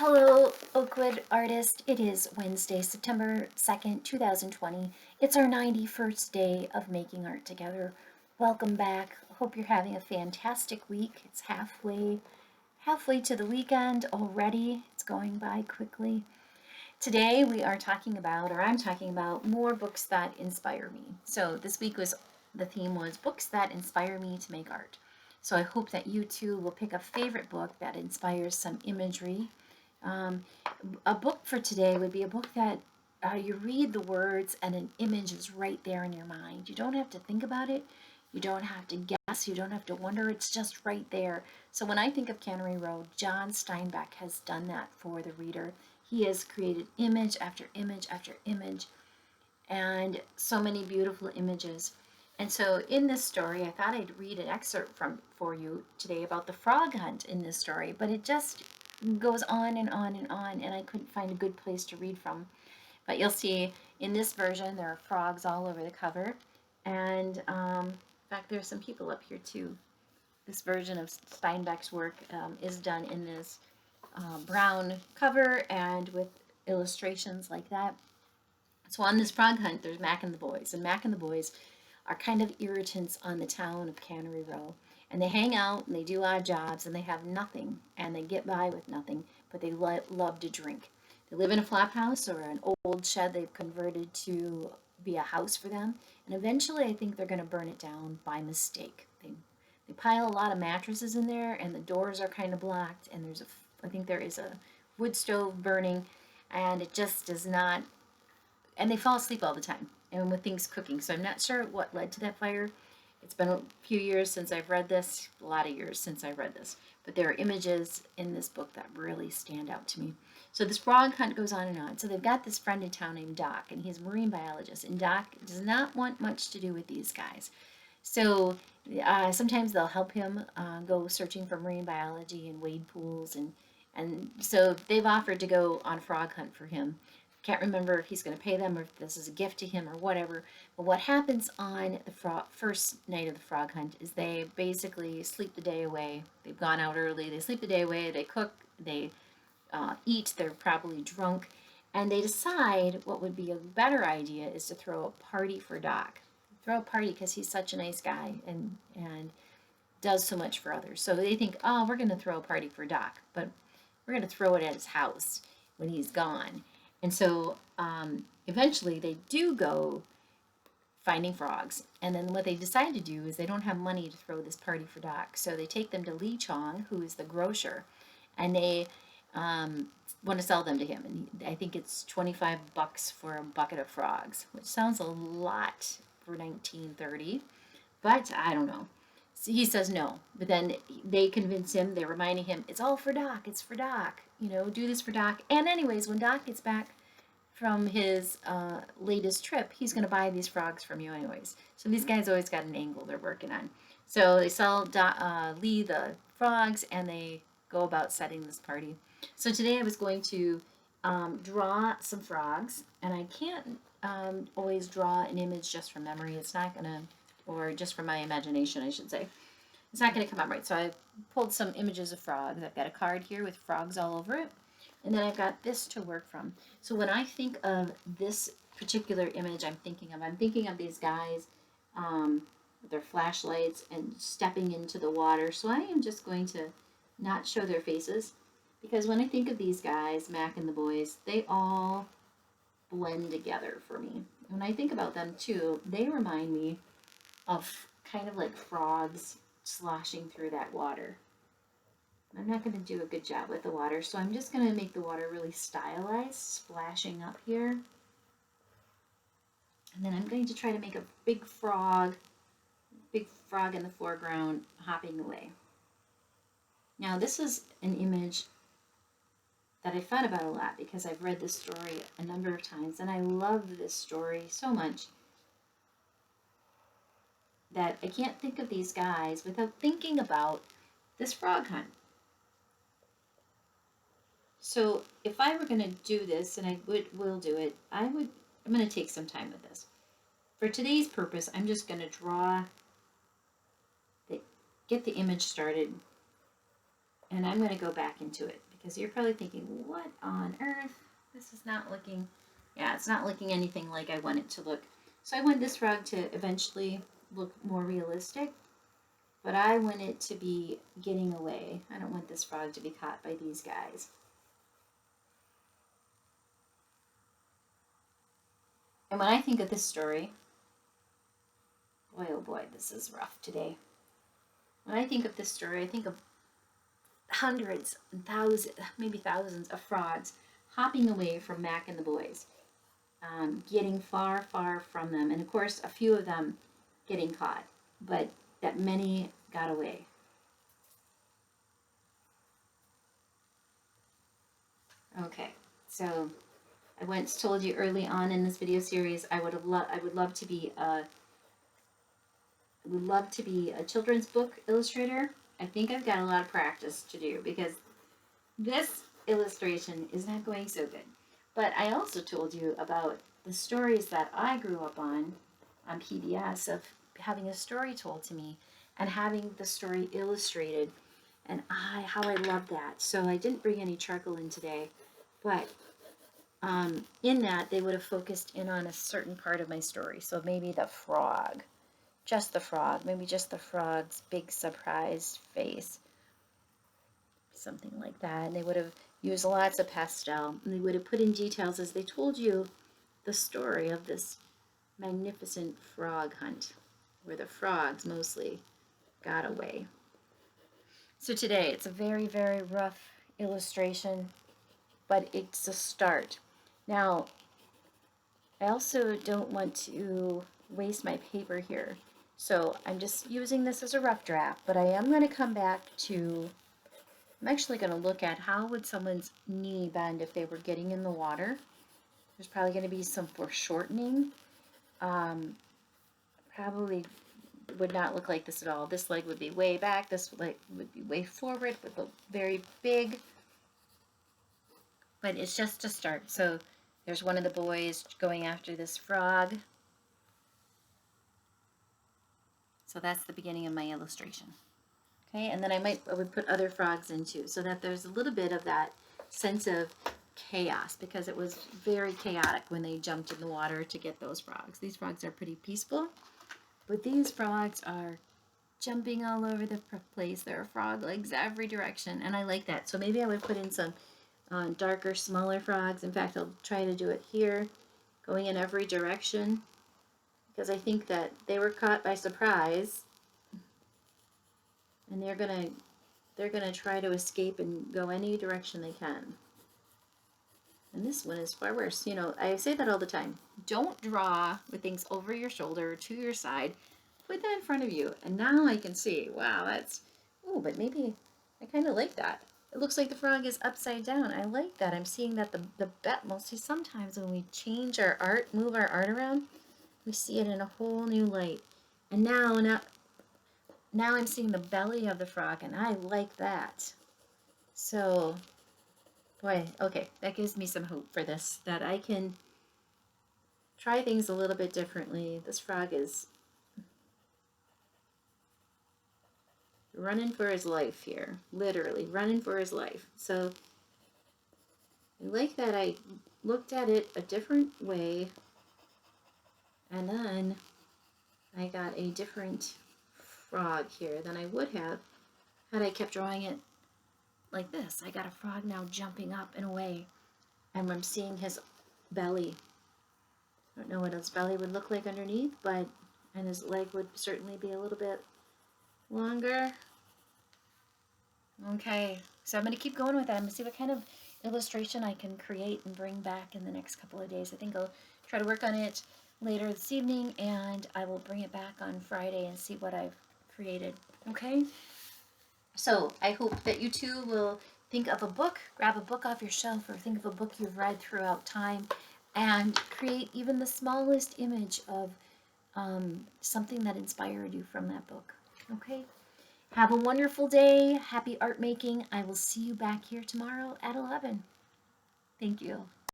Hello, Oakwood artist. It is Wednesday, September 2nd, 2020. It's our 91st day of making art together. Welcome back. Hope you're having a fantastic week. It's halfway to the weekend already. It's going by quickly. Today we are talking about, or I'm talking about, more books that inspire me. So this week the theme was books that inspire me to make art. So I hope that you too will pick a favorite book that inspires some imagery. um, a book for today would be a book that you read the words and an image is right there in your mind. You don't have to think about it. You don't have to guess. You don't have to wonder. It's just right there. So when I think of Cannery Row, John Steinbeck has done that for the reader. He has created image after image after image and so many beautiful images. And so in this story, I thought I'd read an excerpt from for you today about the frog hunt in this story, but it just goes on and on and on, and I couldn't find a good place to read from. But you'll see in this version there are frogs all over the cover, and in fact there's some people up here too. This version of Steinbeck's work is done in this brown cover and with illustrations like that. So on this frog hunt, there's Mac and the boys, and Mac and the boys are kind of irritants on the town of Cannery Row. And they hang out and they do odd jobs and they have nothing and they get by with nothing, but they love to drink. They live in a flop house or an old shed they've converted to be a house for them. And eventually, I think they're going to burn it down by mistake. They pile a lot of mattresses in there and the doors are kind of blocked. And I think there is a wood stove burning, and it just does not, and they fall asleep all the time and with things cooking. So I'm not sure what led to that fire. It's been a few years since I've read this, a lot of years since I've read this, but there are images in this book that really stand out to me. So this frog hunt goes on and on. So they've got this friend in town named Doc, and he's a marine biologist, and Doc does not want much to do with these guys. So sometimes they'll help him go searching for marine biology and wade pools, and so they've offered to go on a frog hunt for him. Can't remember if he's going to pay them or if this is a gift to him or whatever. But what happens on the first night of the frog hunt is they basically sleep the day away. They've gone out early. They sleep the day away. They cook. They eat. They're probably drunk. And they decide what would be a better idea is to throw a party for Doc. Throw a party because he's such a nice guy and does so much for others. So they think, oh, we're going to throw a party for Doc, but we're going to throw it at his house when he's gone. And so eventually they do go finding frogs. And then what they decide to do is they don't have money to throw this party for Doc. So they take them to Lee Chong, who is the grocer, and they want to sell them to him. And I think it's $25 for a bucket of frogs, which sounds a lot for 1930, but I don't know. So he says no, but then they convince him, they're reminding him, it's all for Doc, it's for Doc, do this for Doc. And anyways, when Doc gets back from his latest trip, he's going to buy these frogs from you anyways. So these guys always got an angle they're working on. So they sell Lee the frogs and they go about setting this party. So today I was going to draw some frogs, and I can't always draw an image just from memory. It's not going to, or just from my imagination, I should say. It's not going to come out right. So I pulled some images of frogs. I've got a card here with frogs all over it. And then I've got this to work from. So when I think of this particular image I'm thinking of these guys with their flashlights and stepping into the water. So I am just going to not show their faces, because when I think of these guys, Mac and the boys, they all blend together for me. When I think about them too, they remind me of kind of like frogs sloshing through that water. I'm not going to do a good job with the water, so I'm just going to make the water really stylized, splashing up here. And then I'm going to try to make a big frog in the foreground hopping away. Now this is an image that I thought about a lot because I've read this story a number of times, and I love this story so much that I can't think of these guys without thinking about this frog hunt. So if I were going to do this, and I will do it, I'm going to take some time with this. For today's purpose, I'm just going to get the image started, and I'm going to go back into it because you're probably thinking, what on earth? This is not looking, yeah, it's not looking anything like I want it to look. So I want this frog to eventually look more realistic, but I want it to be getting away. I don't want this frog to be caught by these guys. And when I think of this story, boy, oh boy, this is rough today. When I think of this story, I think of hundreds and thousands, maybe thousands of frogs hopping away from Mac and the boys, getting far, far from them. And of course, a few of them getting caught, but that many got away. Okay, so I once told you early on in this video series I would love to be a children's book illustrator. I think I've got a lot of practice to do because this illustration is not going so good. But I also told you about the stories that I grew up on PBS, of having a story told to me and having the story illustrated, and how I love that. So I didn't bring any charcoal in today, but in that they would have focused in on a certain part of my story. So maybe the frog, just the frog, maybe just the frog's big surprised face, something like that. And they would have used lots of pastel, and they would have put in details as they told you the story of this magnificent frog hunt, where the frogs mostly got away. So today it's a very, very rough illustration, but it's a start. Now, I also don't want to waste my paper here, so I'm just using this as a rough draft, but I am going to come back to, I'm actually going to look at how would someone's knee bend if they were getting in the water. There's probably going to be some foreshortening. Probably would not look like this at all. This leg would be way back. This leg would be way forward, would look very big. But it's just a start. So there's one of the boys going after this frog. So that's the beginning of my illustration. Okay, and then I would put other frogs in too, so that there's a little bit of that sense of chaos, because it was very chaotic when they jumped in the water to get those frogs. These frogs are pretty peaceful, but these frogs are jumping all over the place. There are frog legs every direction, and I like that. So maybe I would put in some darker, smaller frogs. In fact, I'll try to do it here, going in every direction, because I think that they were caught by surprise, and they're gonna try to escape and go any direction they can. And this one is far worse. You know, I say that all the time. Don't draw with things over your shoulder, to your side. Put that in front of you. And now I can see, wow, that's, oh, but maybe I kind of like that. It looks like the frog is upside down. I like that. I'm seeing that the mostly sometimes when we change our art, move our art around, we see it in a whole new light. And now I'm seeing the belly of the frog, and I like that. So, boy, okay, that gives me some hope for this, that I can try things a little bit differently. This frog is running for his life here, literally running for his life. So I like that I looked at it a different way, and then I got a different frog here than I would have had I kept drawing it like this. I got a frog now jumping up and away, and I'm seeing his belly. I don't know what his belly would look like underneath, but, and his leg would certainly be a little bit longer. Okay, so I'm going to keep going with that. I'm going to see what kind of illustration I can create and bring back in the next couple of days. I think I'll try to work on it later this evening, and I will bring it back on Friday and see what I've created. Okay? So I hope that you too will think of a book, grab a book off your shelf, or think of a book you've read throughout time, and create even the smallest image of something that inspired you from that book. Okay? Have a wonderful day. Happy art making. I will see you back here tomorrow at 11. Thank you.